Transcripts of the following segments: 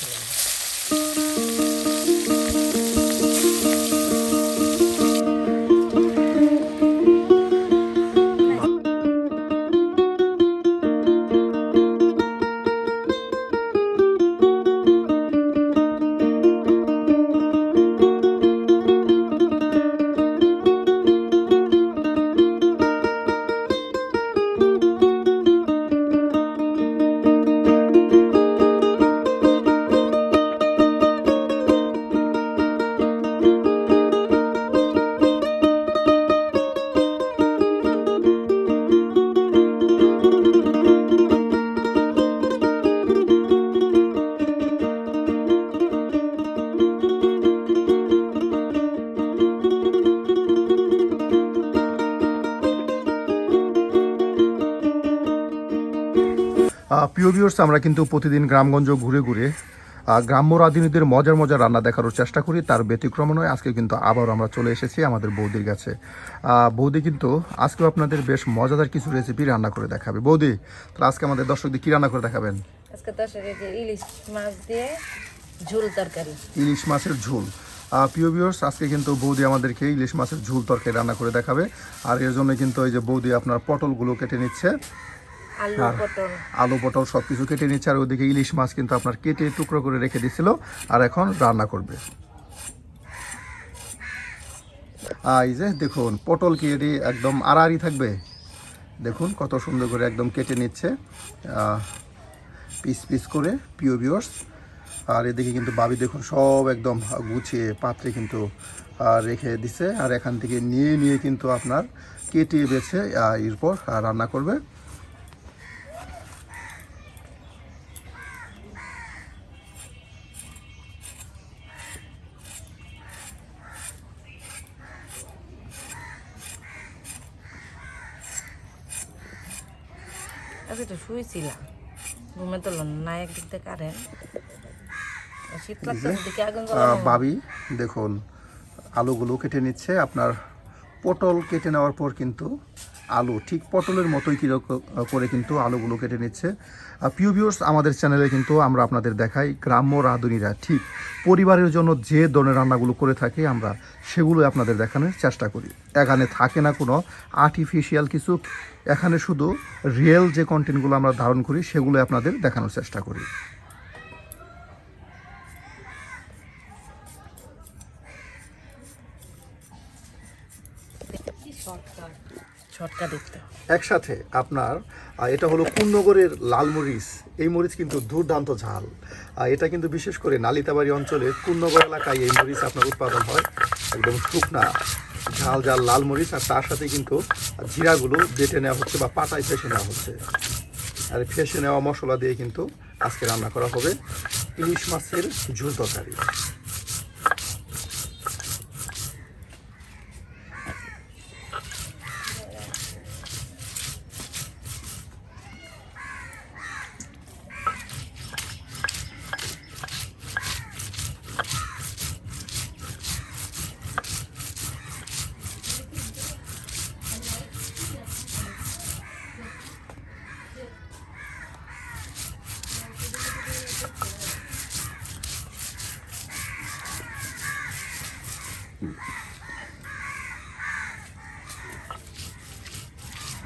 ভালো লাগে। প্রিয় ভিউয়ার্স, আমরা কিন্তু প্রতিদিন গ্রামগঞ্জ ঘুরে ঘুরে গ্রাম্য রাঁধুনিদের মজার মজার রান্না দেখানোর চেষ্টা করি। তার ব্যতিক্রম নয়, আজকে কিন্তু আবারও আমরা চলে এসেছি আমাদের বৌদির কাছে। বৌদি কিন্তু আজকেও আপনাদের বেশ মজাদার কিছু রেসিপি রান্না করে দেখাবে। বৌদি, তাহলে আজকে আমাদের দর্শকদের কী রান্না করে দেখাবেন? আজকে দর্শকের যে ইলিশ মাছ দিয়ে ঝোল তরকারি। ইলিশ মাছের ঝোল। প্রিয় ভিউয়ার্স, আজকে কিন্তু বৌদি আমাদেরকে ইলিশ মাছের ঝোল তরকারি রান্না করে দেখাবে। আর এর জন্য কিন্তু এই যে বৌদি আপনার পটলগুলো কেটে নিচ্ছে, আলু পটল সব কিছু কেটে নিচ্ছে। আর ওইদিকে ইলিশ মাছ কিন্তু আপনার কেটে টুকরো করে রেখে দিছিল, আর এখন রান্না করবে। এই যে দেখুন, পটল কি এটি একদম আড়াআড়ি থাকবে, দেখুন কত সুন্দর করে একদম কেটে নিচ্ছে পিস পিস করে, প্রিয় ভিউয়ার্স। আর এদিকে কিন্তু ভাবি দেখুন সব একদম গুছিয়ে পাত্রে কিন্তু রেখে দিছে। আর এখান থেকে নিয়ে নিয়ে কিন্তু আপনার কেটে বেছে এরপর রান্না করবে। আজকে তো শুয়েছিলাম, ঘুমে তো না, একদিক থেকে কারেন্ট শীত লাগছে, দিকে আগুন ভাবি দেখুন আলুগুলো কেটে নিচ্ছে। আপনার পটল কেটে নেওয়ার পর কিন্তু আলু ঠিক পটলের মতোই কীরকম করে কিন্তু আলুগুলো কেটে নিচ্ছে। প্রিয় ভিউয়ার্স, আমাদের চ্যানেলে কিন্তু আমরা আপনাদের দেখাই গ্রাম্য রাঁধুনিরা ঠিক পরিবারের জন্য যে ধরনের রান্নাগুলো করে থাকে আমরা সেগুলো আপনাদের দেখানোর চেষ্টা করি। এখানে থাকে না কোনো আর্টিফিশিয়াল কিছু, এখানে শুধু রিয়েল যে কন্টেন্টগুলো আমরা ধারণ করি সেগুলো আপনাদের দেখানোর চেষ্টা করি। একসাথে আপনার এটা হলো কুন্নগরের লাল মরিচ। এই মরিচ কিন্তু দুর্দান্ত ঝাল। এটা কিন্তু বিশেষ করে নালিতাবাড়ি অঞ্চলে কুন্নগর এলাকায় এই মরিচ আপনার উৎপাদন হয়, একদম শুকনা ঝাল ঝাল লাল মরিচ। আর তার সাথে কিন্তু জিরাগুলো বেটে নেওয়া হচ্ছে বা পাটায় ফেসে নেওয়া হচ্ছে। আর ফেসে নেওয়া মশলা দিয়ে কিন্তু আজকে রান্না করা হবে ইলিশ মাছের ঝোল তরকারি।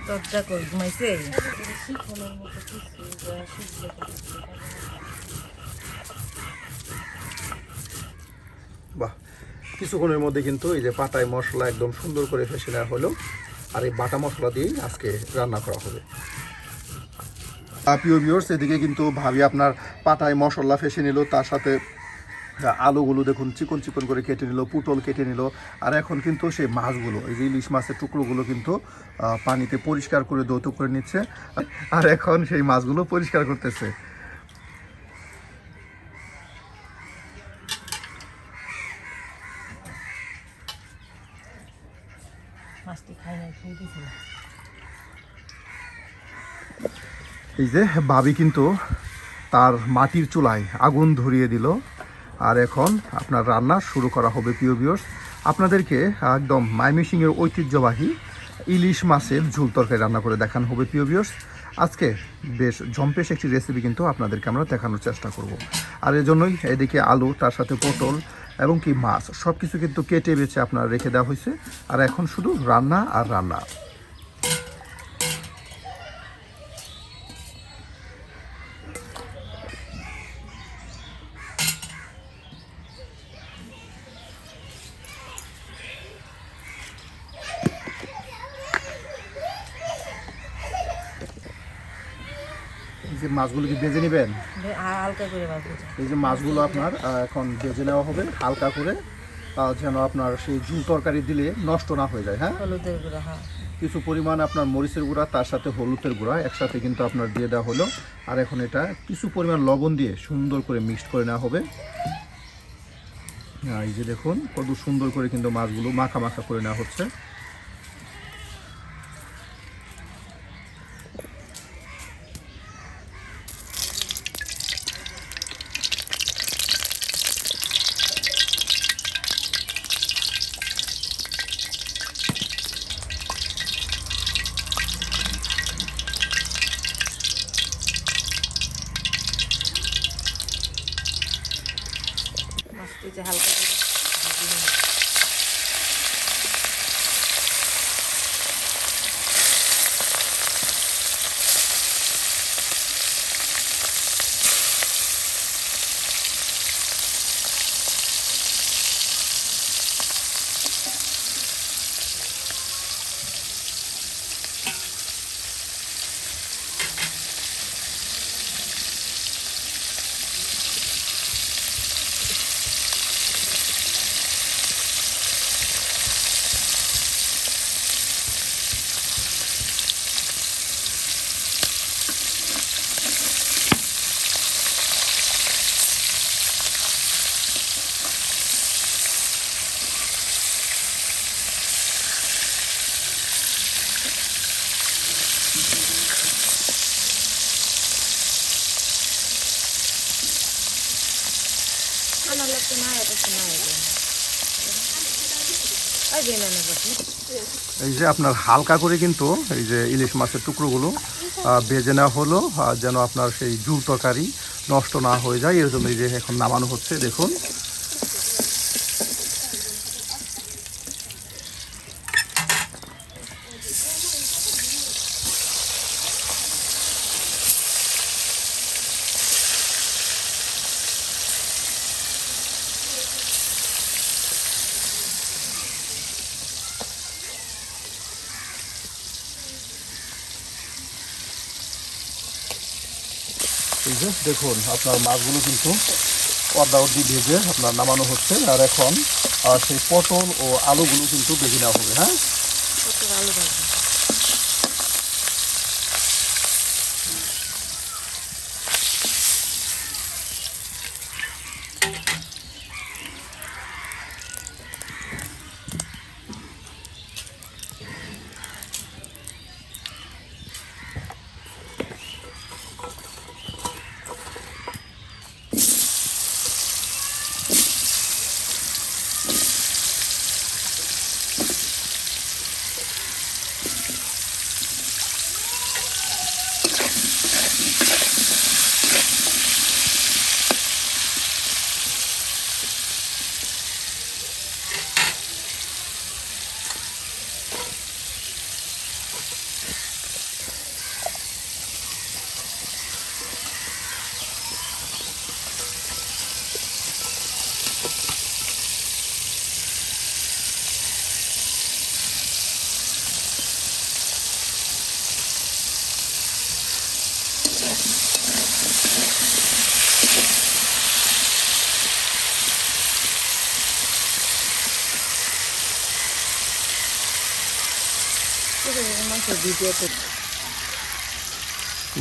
দরজা করে ঘুমাইছে। বাহ, কিছুক্ষণের মধ্যে কিন্তু এই যে পাটায় মশলা একদম সুন্দর করে ফেসে নেওয়া হলো। আর এই বাটা মশলা দিয়েই আজকে রান্না করা হবে। প্রিয় ভিউয়ার্স, এদিকে কিন্তু ভাবি আপনার পাটায় মশলা ফেসে নিল, তার সাথে আলুগুলো দেখুন চিকন চিকন করে কেটে নিল, পুটল কেটে নিল। আর এখন কিন্তু সেই মাছগুলো, এই যে ইলিশ মাছের টুকরোগুলো কিন্তু পানিতে পরিষ্কার করে ধৌত করে নিচ্ছে। আর এখন সেই মাছগুলো পরিষ্কার করতেছে। এই যে ভাবি কিন্তু তার মাটির চুলায় আগুন ধরিয়ে দিল। আর এখন আপনার রান্না শুরু করা হবে। প্রিয় ভিউয়ার্স, আপনাদেরকে একদম ময়মনসিংহের ঐতিহ্যবাহী ইলিশ মাছের ঝোল তরকারি রান্না করে দেখানো হবে। প্রিয় ভিউয়ার্স, আজকে বেশ জম্পেশ একটি রেসিপি কিন্তু আপনাদেরকে আমরা দেখানোর চেষ্টা করব। আর এর জন্যই এদিকে আলু, তার সাথে পটল এবং কি মাছ সব কিছু কিন্তু কেটে বেছে আপনার রেখে দেওয়া হয়েছে। আর এখন শুধু রান্না আর রান্না। যে মাছগুলো কি ভেজে নেবেন? হালকা করে ভাজবো। এই যে মাছগুলো আপনার এখন ভেজে নেওয়া হবে হালকা করে, যেন আপনার সেই ঝুল তরকারি দিলে নষ্ট না হয়ে যায়। হ্যাঁ, হলুদের গুঁড়া, হ্যাঁ, কিছু পরিমাণ আপনার মরিচের গুঁড়া, তার সাথে হলুদের গুঁড়া একসাথে কিন্তু আপনার দিয়ে দেওয়া হলো। আর এখন এটা কিছু পরিমাণ লবণ দিয়ে সুন্দর করে মিক্সড করে নেওয়া হবে। এই যে দেখুন কত সুন্দর করে কিন্তু মাছগুলো মাখা মাখা করে নেওয়া হচ্ছে। মাছটি যে হালকা করে ভেজে নেব। আমার লাগছে না, এটা না, এই যে আপনার হালকা করে কিন্তু এই যে ইলিশ মাছের টুকরোগুলো ভেজে নেওয়া হলো, যেন আপনার সেই ঝুল তরকারি নষ্ট না হয়ে যায়। এর জন্য এই যে এখন নামানো হচ্ছে। দেখুন এই যে দেখুন আপনার মাছগুলো কিন্তু অর্ধি ভেজে আপনার নামানো হচ্ছে। আর এখন সেই পটল ও আলুগুলো কিন্তু ভেজে নেওয়া হবে। হ্যাঁ, আলু ভাজবো।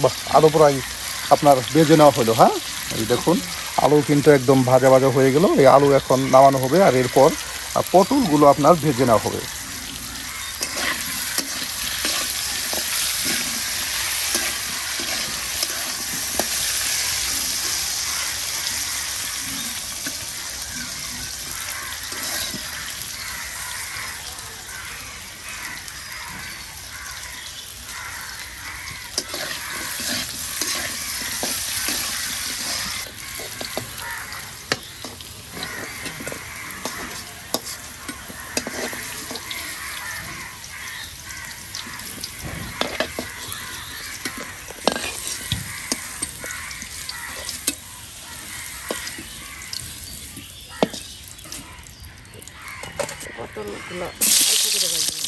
বাহ, আলু প্রায় আপনার ভেজে নেওয়া হলো। হ্যাঁ, এই দেখুন আলু কিন্তু একদম ভাজা ভাজা হয়ে গেল। এই আলু এখন নামানো হবে। আর এরপর পটলগুলো আপনার ভেজে নেওয়া হবে। পটলগুলো অল্প করে ভাজবো।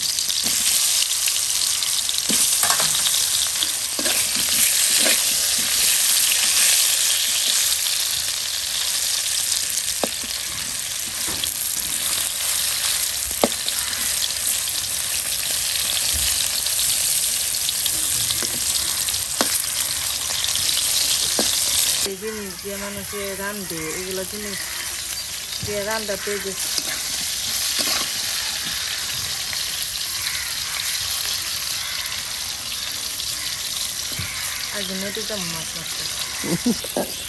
এই জিনিস দিয়ে মানুষে রান্ধে, এগুলো জিনিস দিয়ে রান্নাতে যে আগে নদীতে মাছ মারতে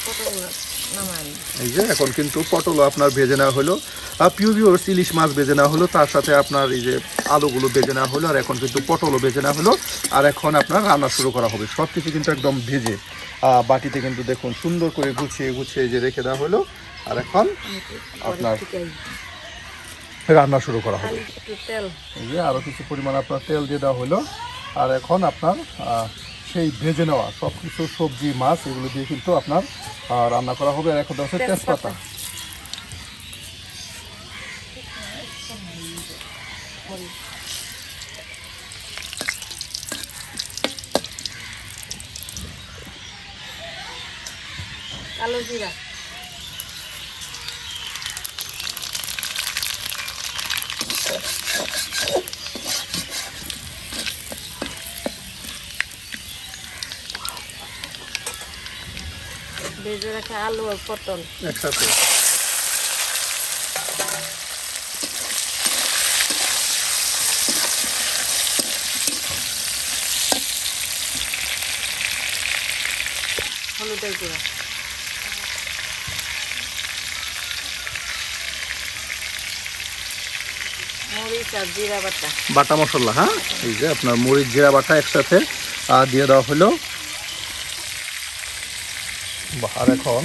পটলগুলো নামাই। এই যে এখন কিন্তু পটলও আপনার ভেজে নেওয়া হলো, প্রিয় ভিউয়ার্স ইলিশ মাছ ভেজে নেওয়া হলো, তার সাথে আপনার এই যে আলুগুলো ভেজে নেওয়া হলো, আর এখন কিন্তু পটলও ভেজে নেওয়া হলো, আর এখন আপনার রান্না শুরু করা হবে। সব কিছু কিন্তু একদম ভেজে বাটিতে কিন্তু দেখুন সুন্দর করে গুছিয়ে গুছিয়ে যে রেখে দেওয়া হলো, আর এখন আপনার রান্না শুরু করা হবে। একটু তেল এই যে আরও কিছু পরিমাণ আপনার তেল দিয়ে দেওয়া হলো, আর এখন আপনার সেই ভেজে নেওয়া সব কিছু সবজি মাছ এগুলো দিয়ে কিন্তু আপনার রান্না করা হবে। আর এখন হচ্ছে তেজপাতা, কালো জিরা, ভেজে রাখা আলু আর পটল একসাথে হলুদের গুঁড়া, মরিচ আর জিরা বাটা, বাটা মশলা। হ্যাঁ, এই যে আপনার মরিচ জিরা বাটা একসাথে দিয়ে দেওয়া হলো। আর এখন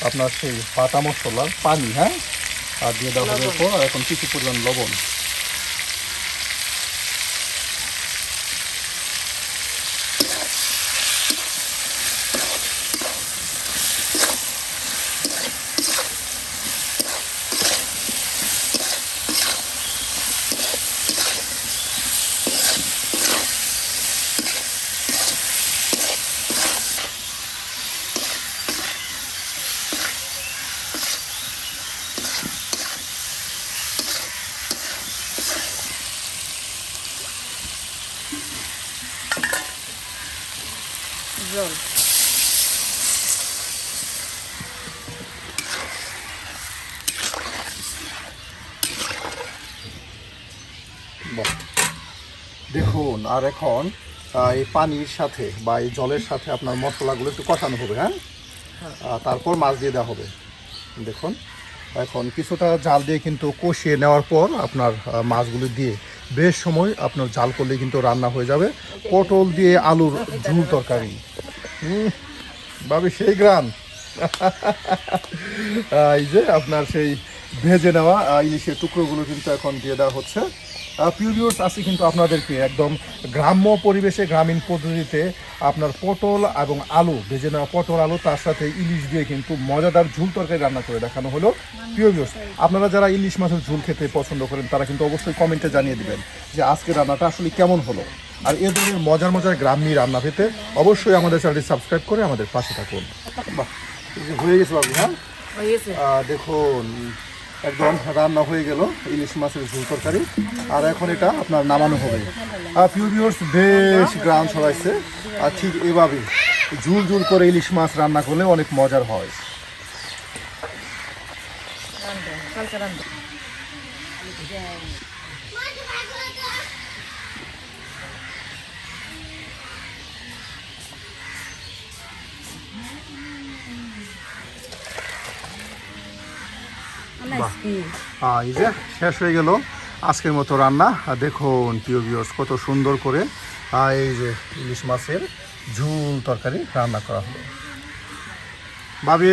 আপনার সেই বাটা মশলার পানি, হ্যাঁ, আর দিয়ে দেওয়া হবে এরপর, আর এখন কিছু পরিমাণ লবণ। জল, দেখুন, আর এখন এই পানির সাথে বা এই জলের সাথে আপনার মশলাগুলো একটু কষানো হবে। হ্যাঁ, তারপর মাছ দিয়ে দেওয়া হবে। দেখুন এখন কিছুটা জাল দিয়ে কিন্তু কষিয়ে নেওয়ার পর আপনার মাছগুলো দিয়ে বেশ সময় আপনার জাল করলে কিন্তু রান্না হয়ে যাবে পটল দিয়ে আলুর ঝুল তরকারি। ভাবি সেই গ্রান। এই যে আপনার সেই ভেজে নেওয়া ইলিশের টুকরোগুলো কিন্তু এখন দিয়ে দেওয়া হচ্ছে। প্রিয় ভিউয়ার্স, আজকে কিন্তু আপনাদেরকে একদম গ্রাম্য পরিবেশে গ্রামীণ পদ্ধতিতে আপনার পটল এবং আলু ভেজে নেওয়া পটল আলু তার সাথে ইলিশ দিয়ে কিন্তু মজাদার ঝুল তরকারি রান্না করে দেখানো হলো। প্রিয় ভিউয়ার্স, আপনারা যারা ইলিশ মাছের ঝুল খেতে পছন্দ করেন তারা কিন্তু অবশ্যই কমেন্টে জানিয়ে দিবেন যে আজকে রান্নাটা আসলে কেমন হলো। আর এ ধরনের মজার মজার গ্রামীণ রান্না পেতে অবশ্যই আমাদের চ্যানেলটি সাবস্ক্রাইব করে আমাদের পাশে থাকুন। বাহ, হয়ে গেছে বাবু। হ্যাঁ, হয়ে গেছে। দেখুন একদম রান্না হয়ে গেল ইলিশ মাছের ঝুল তরকারি, আর এখন এটা আপনার নামানো হবে। প্রিয় ভিউয়ার্স, বেশ গ্রাম ছড়াইছে। আর ঠিক এভাবে ঝুল ঝুল করে ইলিশ মাছ রান্না করলে অনেক মজার হয়। কালকে রান্না এই যে শেষ হয়ে গেল আজকের মতো রান্না। দেখুন প্রিয় ভিউয়ার্স, কত সুন্দর করে এই যে ইলিশ মাছের ঝুল তরকারি রান্না করা হলো। ভাবি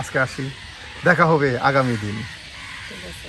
আজকে আসি, দেখা হবে আগামী দিন। ঠিক আছে।